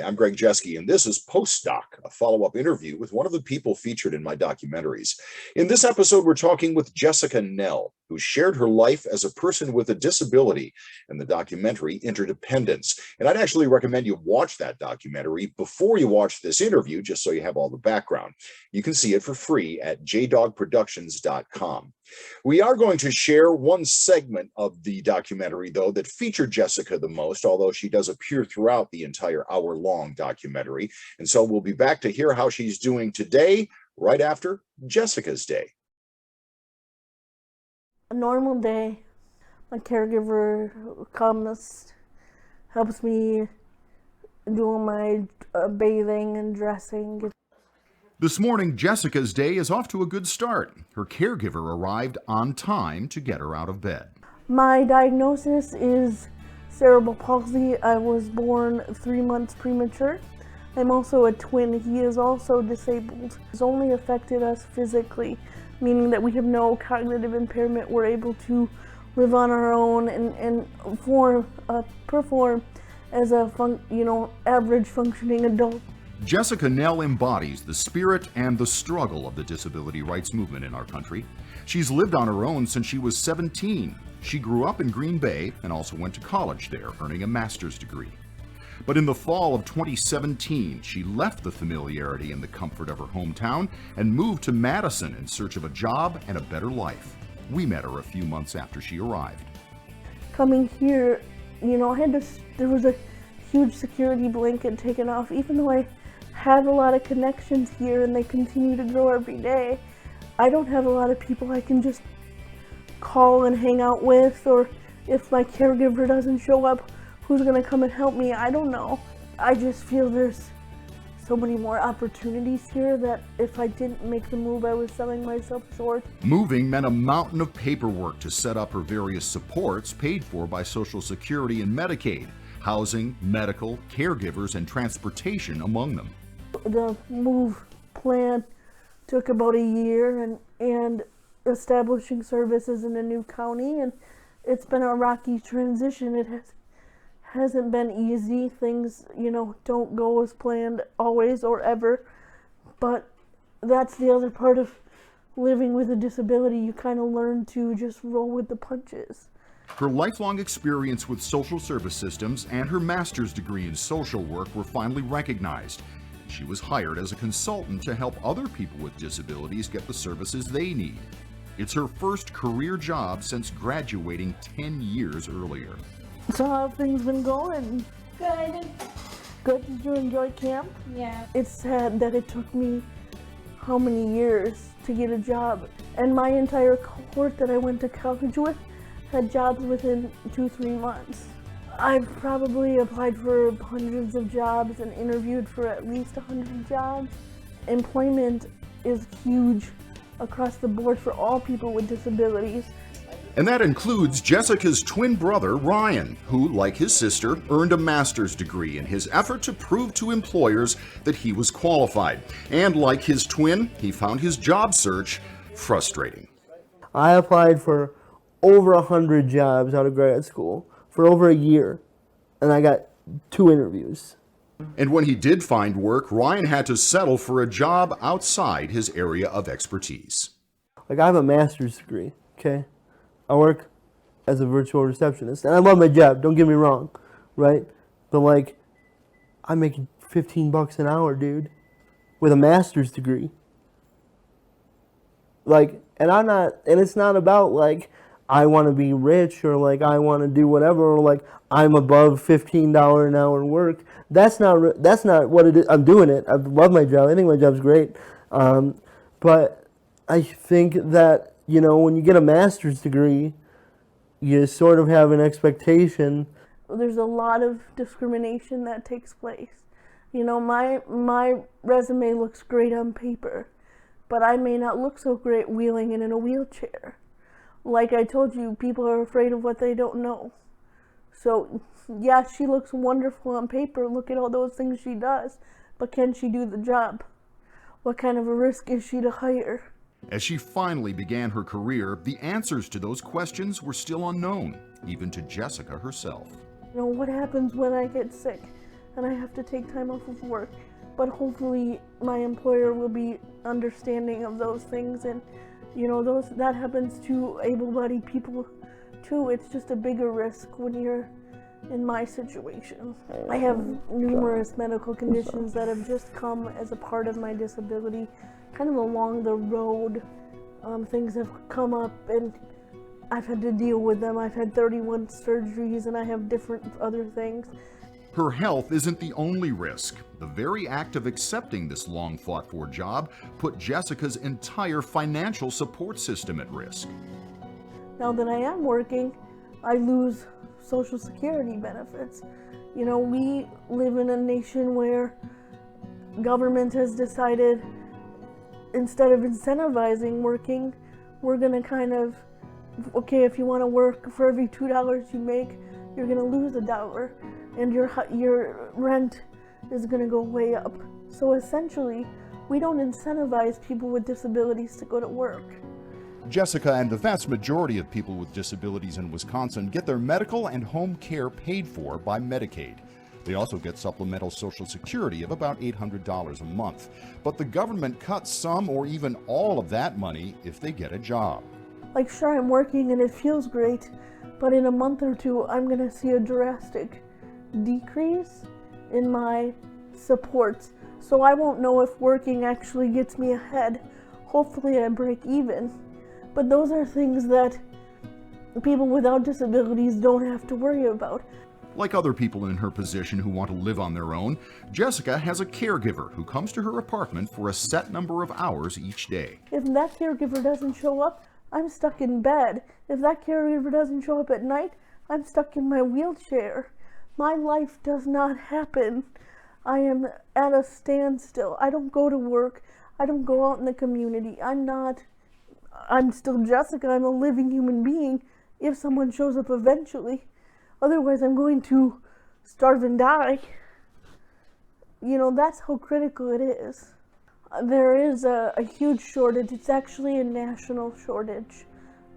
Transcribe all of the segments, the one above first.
I'm Greg Jeske, and this is Postdoc, a follow-up interview with one of the people featured in my documentaries. In this episode, we're talking with Jessica Nell, who shared her life as a person with a disability in the documentary INterDEPENDENCE. And I'd actually recommend you watch that documentary before you watch this interview, just so you have all the background. You can see it for free at JDogProductions.com. We are going to share one segment of the documentary, though, that featured Jessica the most, although she does appear throughout the entire hour-long documentary. And so we'll be back to hear how she's doing today, right after Jessica's day. A normal day. My caregiver comes, helps me do my bathing and dressing. This morning, Jessica's day is off to a good start. Her caregiver arrived on time to get her out of bed. My diagnosis is cerebral palsy. I was born 3 months premature. I'm also a twin. He is also disabled. It's only affected us physically, meaning that we have no cognitive impairment. We're able to live on our own and perform as a average functioning adult. Jessica Nell embodies the spirit and the struggle of the disability rights movement in our country. She's lived on her own since she was 17. She grew up in Green Bay and also went to college there, earning a master's degree. But in the fall of 2017, she left the familiarity and the comfort of her hometown and moved to Madison in search of a job and a better life. We met her a few months after she arrived. Coming here, there was a huge security blanket taken off. Even though I have a lot of connections here and they continue to grow every day, I don't have a lot of people I can just call and hang out with, or if my caregiver doesn't show up, who's gonna come and help me? I don't know. I just feel there's so many more opportunities here that if I didn't make the move, I was selling myself short. Moving meant a mountain of paperwork to set up her various supports paid for by Social Security and Medicaid, housing, medical, caregivers, and transportation among them. The move plan took about a year and establishing services in a new county, and it's been a rocky transition. It hasn't been easy. Things, don't go as planned always or ever, but that's the other part of living with a disability. You kind of learn to just roll with the punches. Her lifelong experience with social service systems and her master's degree in social work were finally recognized. She was hired as a consultant to help other people with disabilities get the services they need. It's her first career job since graduating 10 years earlier. So how have things been going? Good. Good. Did you enjoy camp? Yeah. It's sad that it took me how many years to get a job, and my entire cohort that I went to college with had jobs within 2-3 months. I've probably applied for hundreds of jobs and interviewed for at least 100 jobs. Employment is huge across the board for all people with disabilities. And that includes Jessica's twin brother, Ryan, who, like his sister, earned a master's degree in his effort to prove to employers that he was qualified. And like his twin, he found his job search frustrating. I applied for over 100 jobs out of grad school for over a year, and I got 2 interviews. And when he did find work, Ryan had to settle for a job outside his area of expertise. Like, I have a master's degree, okay? I work as a virtual receptionist, and I love my job, don't get me wrong, right? But I'm making $15 an hour, dude, with a master's degree. And it's not about I want to be rich, or I want to do whatever, or I'm above $15 an hour work. That's not what it is. I'm doing it. I love my job. I think my job's great. But I think that, when you get a master's degree, you sort of have an expectation. There's a lot of discrimination that takes place. My resume looks great on paper, but I may not look so great wheeling in a wheelchair. Like I told you, people are afraid of what they don't know. So, yeah, she looks wonderful on paper. Look at all those things she does. But can she do the job? What kind of a risk is she to hire? As she finally began her career, the answers to those questions were still unknown, even to Jessica herself. What happens when I get sick? and I have to take time off of work. But hopefully my employer will be understanding of those things, and that happens to able-bodied people too. It's just a bigger risk when you're in my situation. I have numerous medical conditions that have just come as a part of my disability, kind of along the road. Things have come up and I've had to deal with them. I've had 31 surgeries and I have different other things. Her health isn't the only risk. The very act of accepting this long fought for job put Jessica's entire financial support system at risk. Now that I am working, I lose Social Security benefits. We live in a nation where government has decided, instead of incentivizing working, we're gonna kind of, okay, if you wanna work, for every $2 you make, you're gonna lose $1. And your rent is going to go way up. So essentially, we don't incentivize people with disabilities to go to work. Jessica and the vast majority of people with disabilities in Wisconsin get their medical and home care paid for by Medicaid. They also get supplemental Social Security of about $800 a month. But the government cuts some or even all of that money if they get a job. Like, sure, I'm working and it feels great, but in a month or two, I'm going to see a drastic decrease in my supports. So I won't know if working actually gets me ahead. Hopefully I break even. But those are things that people without disabilities don't have to worry about. Like other people in her position who want to live on their own, Jessica has a caregiver who comes to her apartment for a set number of hours each day. If that caregiver doesn't show up, I'm stuck in bed. If that caregiver doesn't show up at night, I'm stuck in my wheelchair. My life does not happen. I am at a standstill. I don't go to work. I don't go out in the community. I'm still Jessica. I'm a living human being if someone shows up eventually. Otherwise, I'm going to starve and die. That's how critical it is. There is a huge shortage. It's actually a national shortage.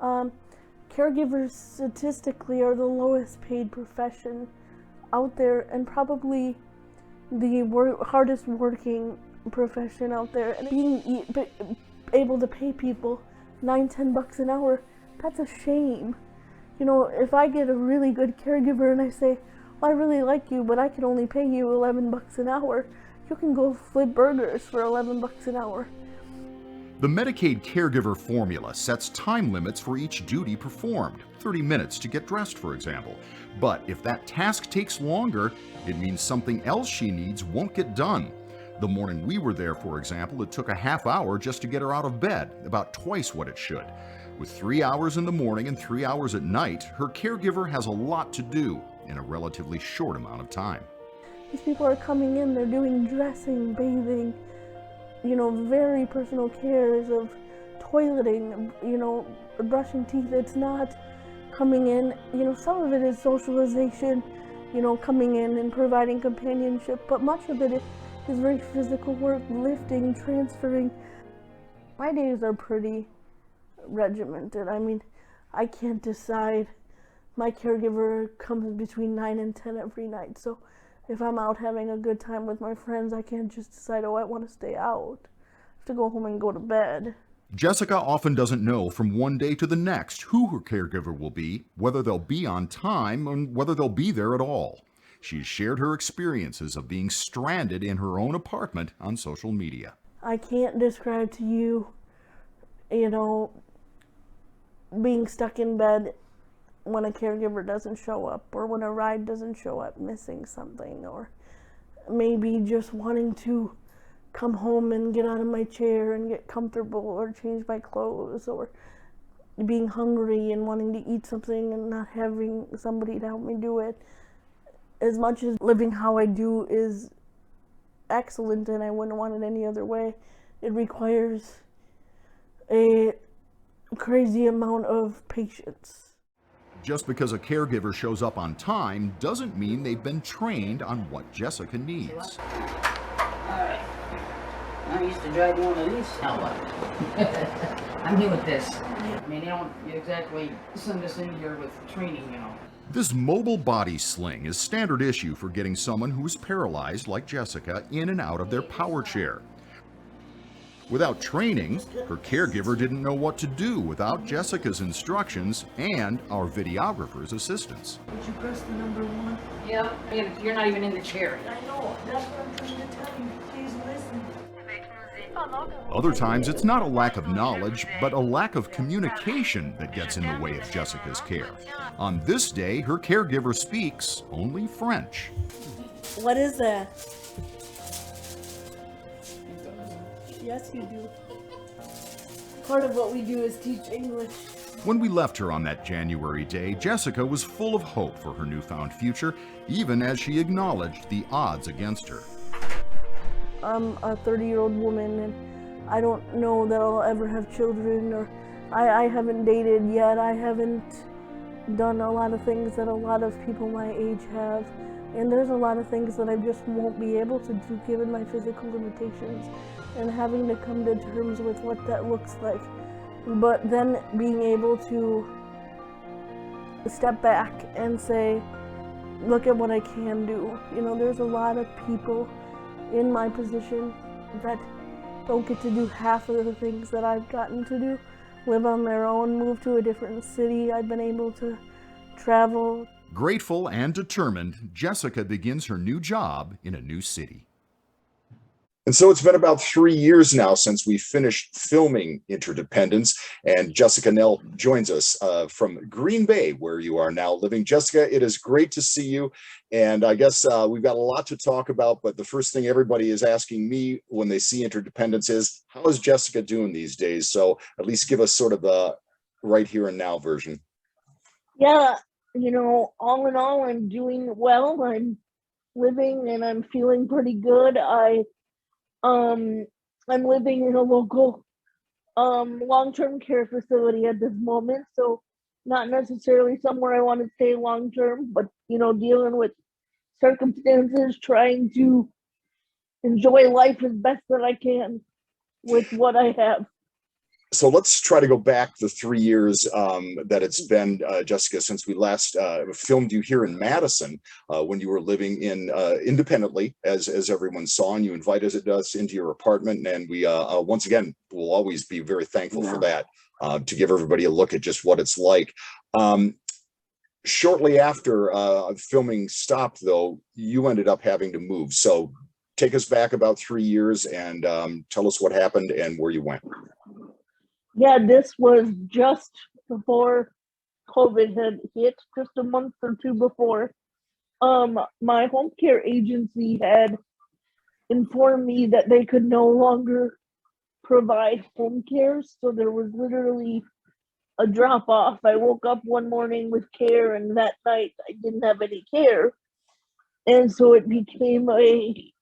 Caregivers statistically are the lowest paid profession out there, and probably the hardest working profession out there. And being able to pay people $9-10 an hour, that's a shame. If I get a really good caregiver and I say, well, I really like you, but I can only pay you $11 an hour, you can go flip burgers for $11 an hour. The Medicaid caregiver formula sets time limits for each duty performed, 30 minutes to get dressed, for example. But if that task takes longer, it means something else she needs won't get done. The morning we were there, for example, it took a half hour just to get her out of bed, about twice what it should. With 3 hours in the morning and 3 hours at night, her caregiver has a lot to do in a relatively short amount of time. These people are coming in, they're doing dressing, bathing, very personal cares of toileting, brushing teeth. It's not coming in, some of it is socialization, coming in and providing companionship, but much of it is very physical work, lifting, transferring. My days are pretty regimented. I can't decide. My caregiver comes between 9 and 10 every night, so if I'm out having a good time with my friends, I can't just decide, I want to stay out. I have to go home and go to bed. Jessica often doesn't know from one day to the next who her caregiver will be, whether they'll be on time, and whether they'll be there at all. She's shared her experiences of being stranded in her own apartment on social media. I can't describe to you, being stuck in bed when a caregiver doesn't show up, or when a ride doesn't show up, missing something, or maybe just wanting to come home and get out of my chair and get comfortable or change my clothes, or being hungry and wanting to eat something and not having somebody to help me do it. As much as living how I do is excellent and I wouldn't want it any other way, it requires a crazy amount of patience. Just because a caregiver shows up on time doesn't mean they've been trained on what Jessica needs. Alright. I'm used to driving one of these. Now what? I'm new at this. They don't exactly send us in here with training, This mobile body sling is standard issue for getting someone who is paralyzed, like Jessica, in and out of their power chair. Without training, her caregiver didn't know what to do without Jessica's instructions and our videographer's assistance. Did you press the number 1? Yeah, you're not even in the chair. I know, that's what I'm trying to tell you. Please listen. Other times, it's not a lack of knowledge, but a lack of communication that gets in the way of Jessica's care. On this day, her caregiver speaks only French. What is that? Yes, you do. Part of what we do is teach English. When we left her on that January day, Jessica was full of hope for her newfound future, even as she acknowledged the odds against her. I'm a 30-year-old woman, and I don't know that I'll ever have children, or I haven't dated yet. I haven't done a lot of things that a lot of people my age have, and there's a lot of things that I just won't be able to do given my physical limitations, and having to come to terms with what that looks like. But then being able to step back and say, look at what I can do. You know, there's a lot of people in my position that don't get to do half of the things that I've gotten to do. Live on their own, move to a different city. I've been able to travel. Grateful and determined, Jessica begins her new job in a new city. And so it's been about 3 years now since we finished filming INterDEPENDENCE, and Jessica Nell joins us from Green Bay, where you are now living. Jessica, it is great to see you, and I guess we've got a lot to talk about, but the first thing everybody is asking me when they see INterDEPENDENCE is, how is Jessica doing these days? So at least give us sort of the right here and now version. Yeah, you know, all in all, I'm doing well. I'm living and I'm feeling pretty good. I'm living in a local long-term care facility at this moment, so not necessarily somewhere I want to stay long-term, but you know, dealing with circumstances, trying to enjoy life as best that I can with what I have. So let's try to go back the 3 years that it's been, Jessica, since we last filmed you here in Madison, when you were living in independently, as everyone saw, and you invited us into your apartment. And we, once again, will always be very thankful for that, to give everybody a look at just what it's like. Shortly after filming stopped, though, you ended up having to move. So take us back about 3 years and tell us what happened and where you went. Yeah, this was just before COVID had hit, just a month or two before. My home care agency had informed me that they could no longer provide home care, so there was literally a drop off. I woke up one morning with care, and that night I didn't have any care. And so it became a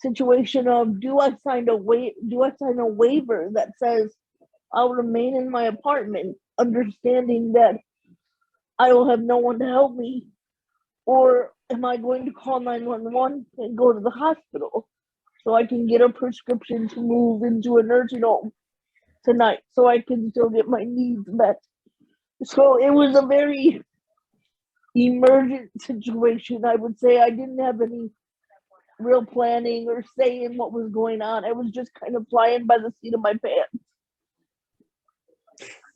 situation of, do I sign a waiver that says I'll remain in my apartment, understanding that I will have no one to help me, or am I going to call 911 and go to the hospital so I can get a prescription to move into a nursing home tonight so I can still get my needs met? So it was a very emergent situation, I would say. I didn't have any real planning or say in what was going on. I was just kind of flying by the seat of my pants.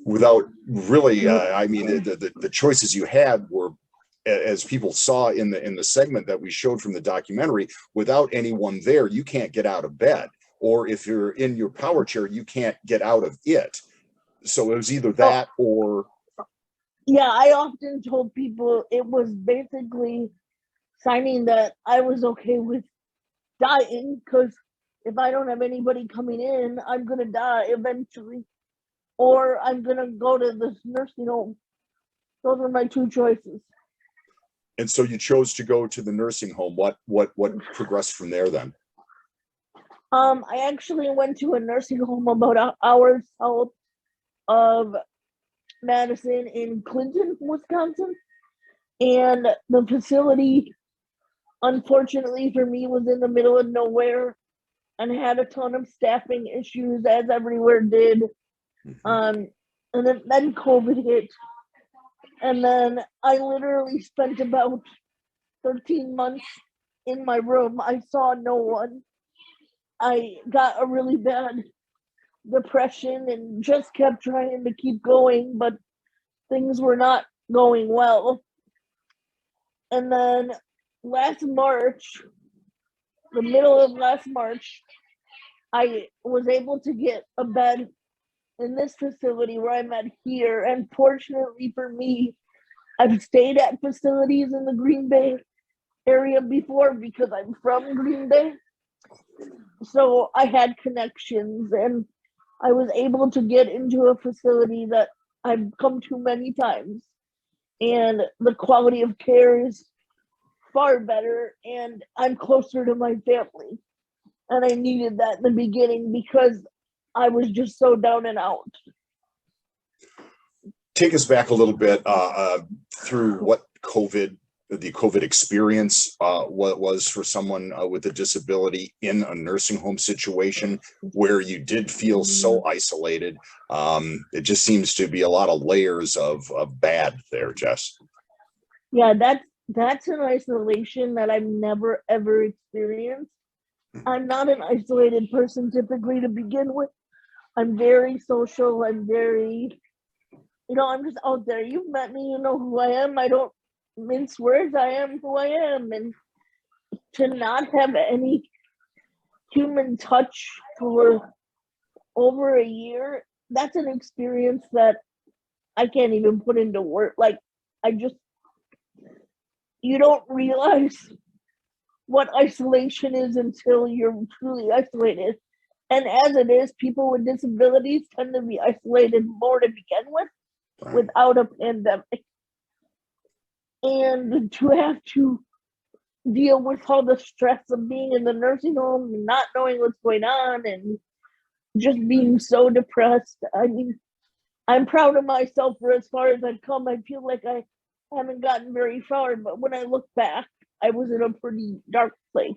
Without really, I mean, the choices you had were, as people saw in the segment that we showed from the documentary, without anyone there, you can't get out of bed. Or if you're in your power chair, you can't get out of it. So it was either that or... Yeah, I often told people it was basically signing that I was okay with dying, because if I don't have anybody coming in, I'm going to die eventually. Or I'm going to go to this nursing home. Those are my two choices. And so you chose to go to the nursing home. What progressed from there then? I actually went to a nursing home about an hour south of Madison in Clinton, Wisconsin. And the facility, unfortunately for me, was in the middle of nowhere and had a ton of staffing issues, as everywhere did. And then COVID hit, And then I literally spent about 13 months in my room. I saw no one. I got a really bad depression and just kept trying to keep going, but things were not going well. And then last March, the middle of last March, I was able to get a bed in this facility where I'm at here. And fortunately for me, I've stayed at facilities in the Green Bay area before because I'm from Green Bay. So I had connections and I was able to get into a facility that I've come to many times. And the quality of care is far better and I'm closer to my family. And I needed that in the beginning because I was just so down and out. Take us back a little bit through what the COVID experience, what it was for someone with a disability in a nursing home situation where you did feel so isolated. It just seems to be a lot of layers of bad there, Jess. Yeah, that's an isolation that I've never ever experienced. I'm not an isolated person typically to begin with. I'm very social. I'm very, I'm just out there. You've met me, you know who I am. I don't mince words. I am who I am. And to not have any human touch for over a year, that's an experience that I can't even put into words. Like, you don't realize what isolation is until you're truly isolated. And as it is, people with disabilities tend to be isolated more to begin with, without a pandemic. And to have to deal with all the stress of being in the nursing home and not knowing what's going on and just being so depressed. I mean, I'm proud of myself for as far as I've come. I feel like I haven't gotten very far, but when I look back, I was in a pretty dark place.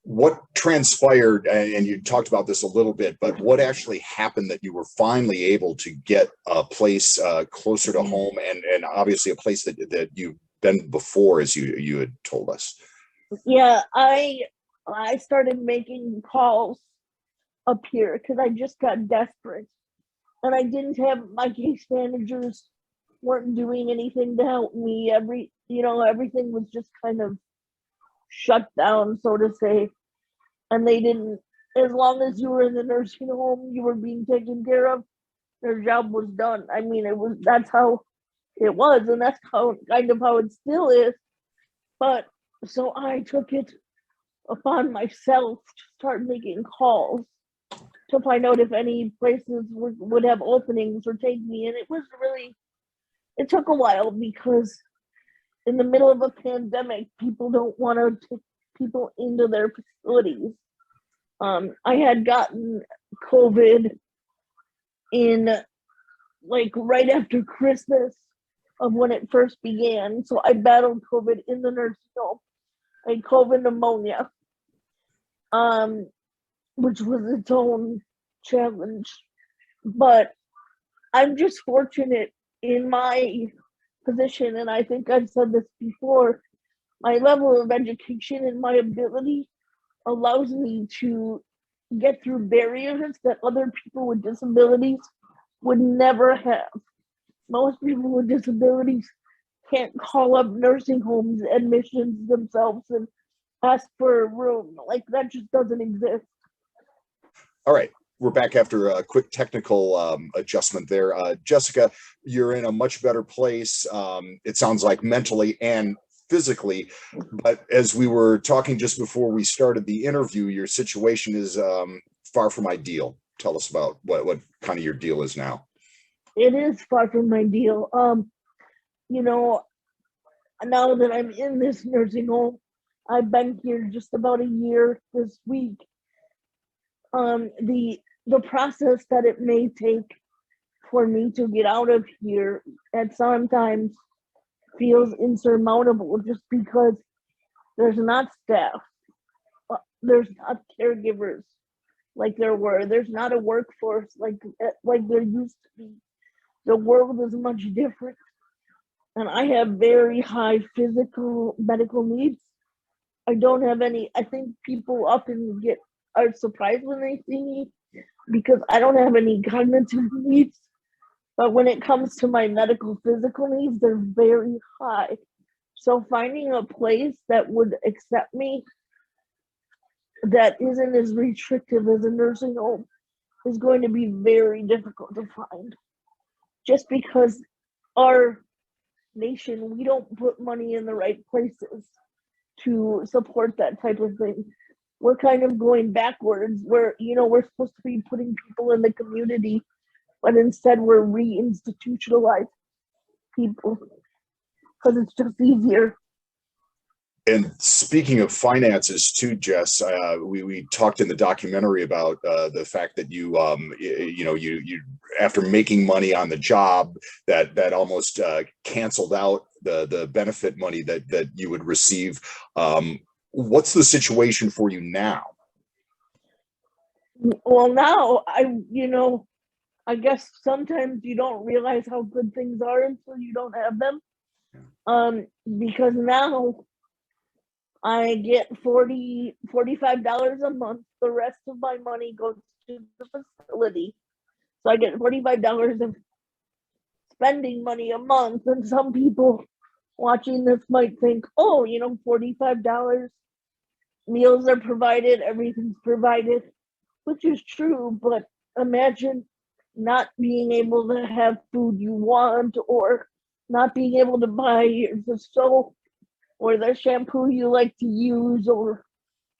What transpired, and you talked about this a little bit, but what actually happened that you were finally able to get a place closer to home and obviously a place that you've been before, as you had told us? Yeah, I started making calls up here because I just got desperate. And I didn't have, my case managers weren't doing anything to help me. Everything was just kind of shut down, so to say. And they didn't, as long as you were in the nursing home, you were being taken care of, their job was done. I mean, that's how it was, and that's how it still is. But so I took it upon myself to start making calls to find out if any places would have openings or take me. And it took a while because in the middle of a pandemic, people don't want to take people into their facilities. I had gotten COVID in right after Christmas of when it first began. So I battled COVID in the nursing home. I had COVID pneumonia, which was its own challenge. But I'm just fortunate in my position, and I think I've said this before, my level of education and my ability allows me to get through barriers that other people with disabilities would never have. Most people with disabilities can't call up nursing homes admissions themselves and ask for a room. Like, that just doesn't exist. All right. We're back after a quick technical adjustment there. Jessica, you're in a much better place. It sounds like mentally and physically, but as we were talking just before we started the interview, your situation is far from ideal. Tell us about what kind of your deal is now. It is far from ideal. Now that I'm in this nursing home, I've been here just about a year this week. The process that it may take for me to get out of here at sometimes feels insurmountable, just because there's not staff, there's not caregivers like there were, there's not a workforce like there used to be. the world is much different. And I have very high physical medical needs. I don't have any. I think people often are surprised when they see me because I don't have any cognitive needs. But when it comes to my medical physical needs, they're very high. So finding a place that would accept me that isn't as restrictive as a nursing home is going to be very difficult to find. Just because our nation, we don't put money in the right places to support that type of thing. We're kind of going backwards where, we're supposed to be putting people in the community, but instead we're re-institutionalized people because it's just easier. And speaking of finances too, Jess, we talked in the documentary about the fact that you after making money on the job, that almost canceled out the benefit money that you would receive. What's the situation for you now? Well, now I guess sometimes you don't realize how good things are until you don't have them. Because now I get $45 a month. The rest of my money goes to the facility. So I get $45 of spending money a month. And some people watching this might think, oh, $45, meals are provided, everything's provided, which is true. But imagine not being able to have food you want, or not being able to buy the soap or the shampoo you like to use, or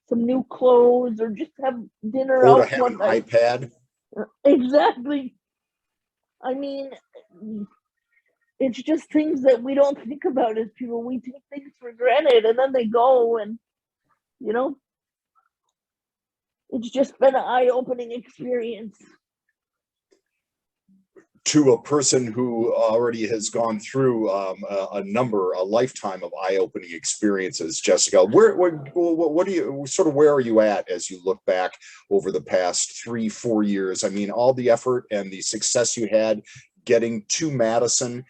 some new clothes, or just have dinner Or to out have one an night. iPad. Exactly. I mean, it's just things that we don't think about as people. We take things for granted and then they go, and it's just been an eye-opening experience. To a person who already has gone through a lifetime of eye-opening experiences, Jessica, what do you sort of, where are you at as you look back over the past 3-4 years? I mean, all the effort and the success you had getting to Madison,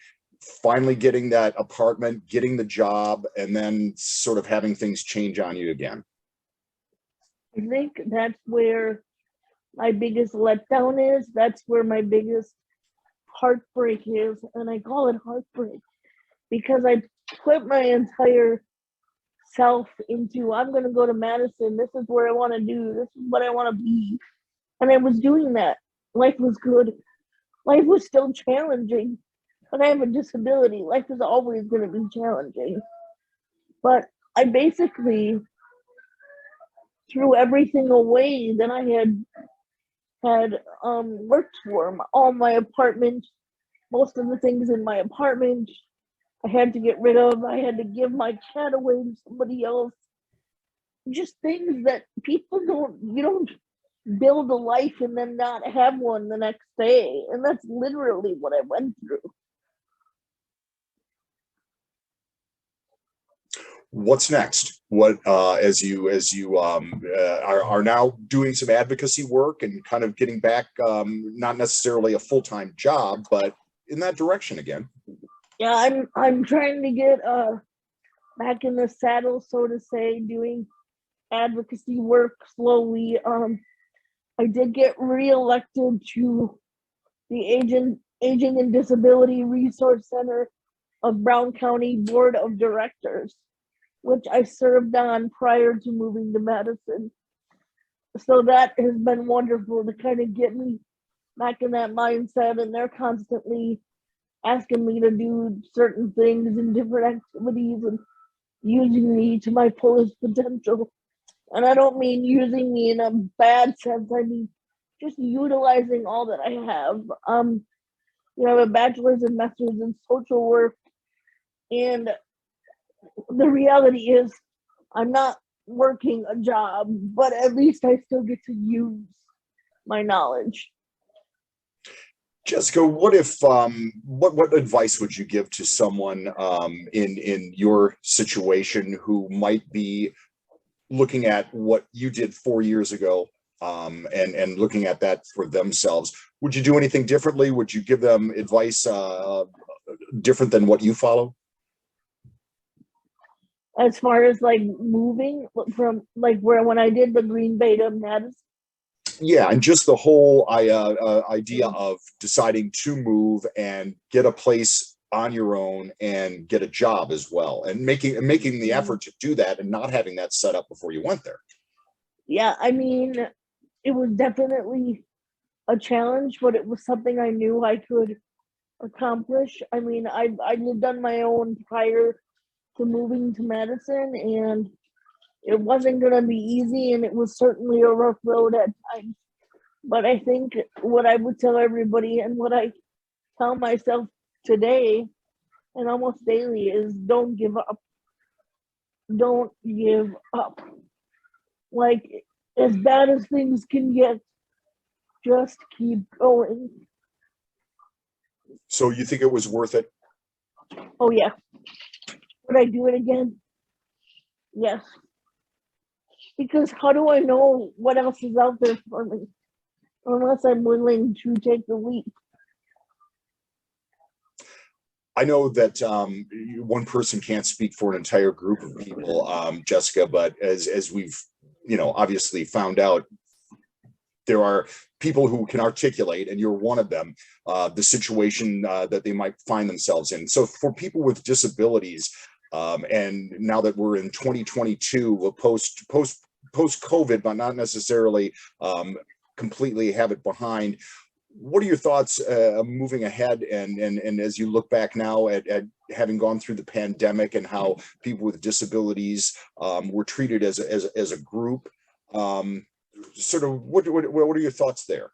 finally getting that apartment, getting the job, and then sort of having things change on you again. I think that's where my biggest letdown is. That's where my biggest heartbreak is. And I call it heartbreak because I put my entire self into, I'm going to go to Madison. This is where I want to do. This is what I want to be. And I was doing that. Life was good. Life was still challenging. But I have a disability. Life is always going to be challenging. But I basically threw everything away that I had worked for. All my apartment, most of the things in my apartment, I had to get rid of. I had to give my cat away to somebody else. Just things that people you don't build a life and then not have one the next day. And that's literally what I went through. What's next? What as you are now doing some advocacy work and kind of getting back, not necessarily a full-time job, but in that direction again? Yeah, I'm trying to get back in the saddle, so to say, doing advocacy work slowly. I did get reelected to the Aging and Disability Resource Center of Brown County Board of Directors, which I served on prior to moving to Madison. So that has been wonderful to kind of get me back in that mindset, and they're constantly asking me to do certain things and different activities and using me to my fullest potential. And I don't mean using me in a bad sense. I mean just utilizing all that I have. I have a bachelor's and master's in social work, and the reality is I'm not working a job, but at least I still get to use my knowledge. Jessica, what if what advice would you give to someone in your situation who might be looking at what you did 4 years ago, and looking at that for themselves. Would you do anything differently? Would you give them advice different than what you follow? As far as like moving from like where when I did the Green Bay to Madison. Yeah, and just the whole idea of deciding to move and get a place on your own and get a job as well, and making the effort to do that and not having that set up before you went there. Yeah, I mean, it was definitely a challenge, but it was something I knew I could accomplish. I mean, I lived on my own prior to moving to Madison, and it wasn't going to be easy, and it was certainly a rough road at times. But I think what I would tell everybody and what I tell myself today and almost daily is don't give up. Don't give up. Like, as bad as things can get, just keep going. So you think it was worth it? Oh, yeah. Would I do it again? Yes. Because how do I know what else is out there for me unless I'm willing to take the leap? I know that one person can't speak for an entire group of people, Jessica, but as we've, obviously found out, there are people who can articulate, and you're one of them, the situation that they might find themselves in. So for people with disabilities, and now that we're in 2022, post COVID, but not necessarily completely have it behind, what are your thoughts moving ahead, and as you look back now at having gone through the pandemic and how people with disabilities were treated as a group? Sort of what are your thoughts there?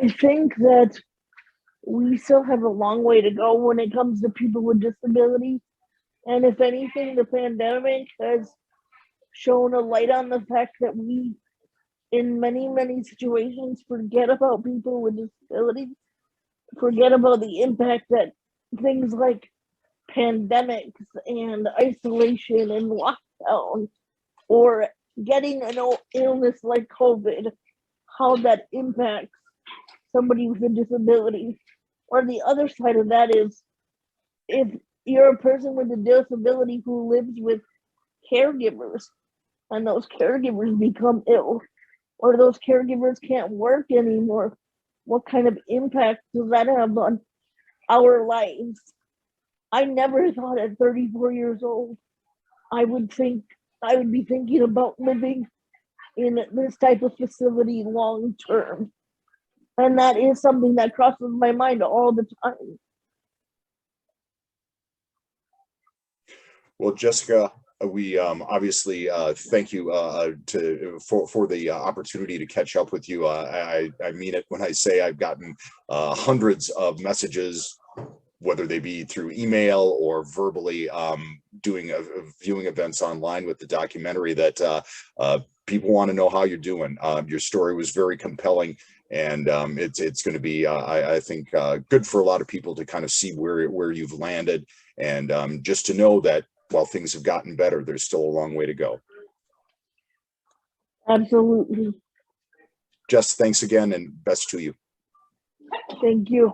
I think that we still have a long way to go when it comes to people with disabilities. And if anything, the pandemic has shown a light on the fact that we, in many, many situations, forget about people with disabilities, forget about the impact that things like pandemics and isolation and lockdown or getting an illness like COVID, how that impacts somebody with a disability. Or the other side of that is, if you're a person with a disability who lives with caregivers and those caregivers become ill, or those caregivers can't work anymore, what kind of impact does that have on our lives? I never thought at 34 years old I would be thinking about living in this type of facility long term. And that is something that crosses my mind all the time. Well, Jessica, we obviously thank you for the opportunity to catch up with you. I mean it when I say I've gotten hundreds of messages, whether they be through email or verbally, doing viewing events online with the documentary, that people want to know how you're doing. Your story was very compelling, and it's going to be, I think, good for a lot of people to kind of see where you've landed, and just to know that while things have gotten better, there's still a long way to go. Absolutely. Jess, thanks again, and best to you. Thank you.